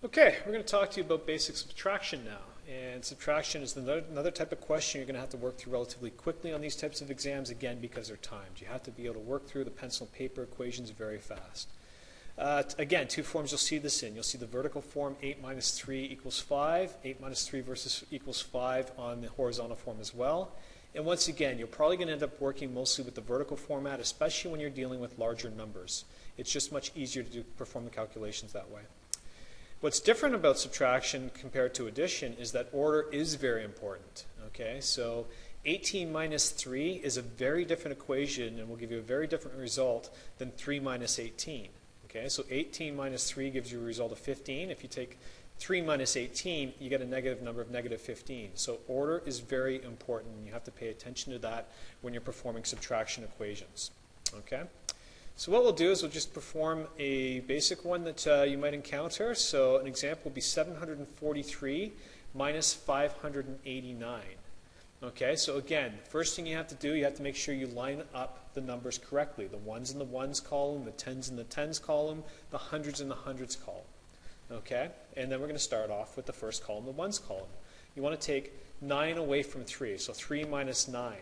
Okay, we're going to talk to you about basic subtraction now. And subtraction is another type of question you're going to have to work through relatively quickly on these types of exams, again, because they're timed. You have to be able to work through the pencil and paper equations very fast. Again, two forms you'll see this in. You'll see the vertical form, 8 minus 3 equals 5. 8 minus 3 equals 5 on the horizontal form as well. And once again, you're probably going to end up working mostly with the vertical format, especially when you're dealing with larger numbers. It's just much easier to perform the calculations that way. What's different about subtraction compared to addition is that order is very important. Okay, so 18 minus 3 is a very different equation and will give you a very different result than 3 minus 18. Okay, so 18 minus 3 gives you a result of 15. If you take 3 minus 18, you get a negative number of negative 15. So order is very important, and you have to pay attention to that when you're performing subtraction equations. Okay? So what we'll do is we'll just perform a basic one that you might encounter. So an example would be 743 minus 589. Okay, so again, first thing you have to do, you have to make sure you line up the numbers correctly. The ones in the ones column, the tens in the tens column, the hundreds in the hundreds column. Okay, and then we're going to start off with the first column, the ones column. You want to take 9 away from 3, so 3 minus 9.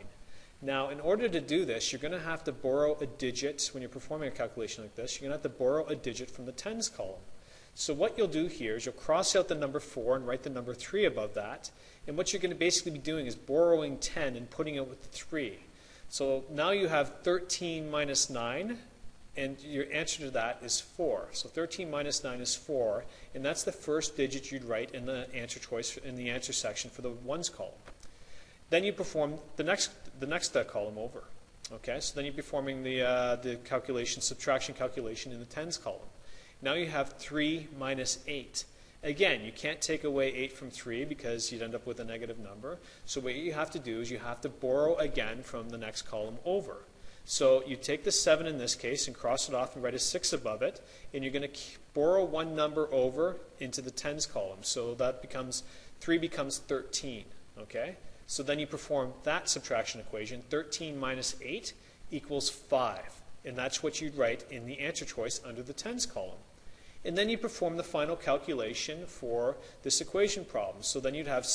Now, in order to do this, you're going to have to borrow a digit. When you're performing a calculation like this, you're going to have to borrow a digit from the tens column. So what you'll do here is you'll cross out the number 4 and write the number 3 above that. And what you're going to basically be doing is borrowing 10 and putting it with the 3. So now you have 13 minus 9, and your answer to that is 4. So 13 minus 9 is 4, and that's the first digit you'd write in the answer choice in the answer section for the ones column. Then you perform the next column over. Okay, so then you're performing the calculation, subtraction calculation in the tens column. Now you have 3 minus 8. Again, you can't take away 8 from 3 because you'd end up with a negative number. So what you have to do is you have to borrow again from the next column over. So you take the 7 in this case and cross it off and write a 6 above it. And you're going to borrow one number over into the tens column. So that becomes, 3 becomes 13. Okay? So then you perform that subtraction equation. 13 minus 8 equals 5. And that's what you'd write in the answer choice under the tens column. And then you perform the final calculation for this equation problem. So then you'd have,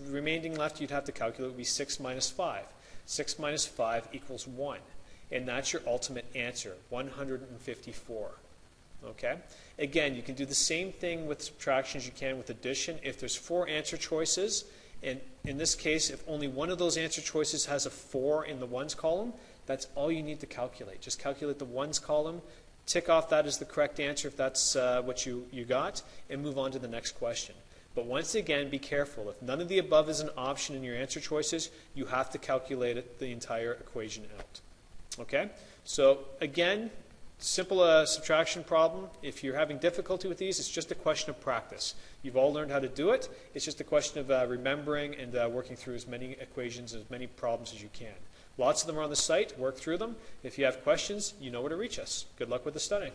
remaining left you'd have to calculate would be 6 minus 5. 6 minus 5 equals 1. And that's your ultimate answer, 154. Okay? Again, you can do the same thing with subtraction as you can with addition. If there's 4 answer choices, and in this case, if only one of those answer choices has a 4 in the ones column, that's all you need to calculate. Just calculate the ones column, tick off that as the correct answer if that's what you got, and move on to the next question. But once again, be careful. If none of the above is an option in your answer choices, you have to calculate the entire equation out. Okay? So again, simple subtraction problem. If you're having difficulty with these, it's just a question of practice. You've all learned how to do it. It's just a question of remembering and working through as many equations, as many problems as you can. Lots of them are on the site. Work through them. If you have questions, you know where to reach us. Good luck with the study.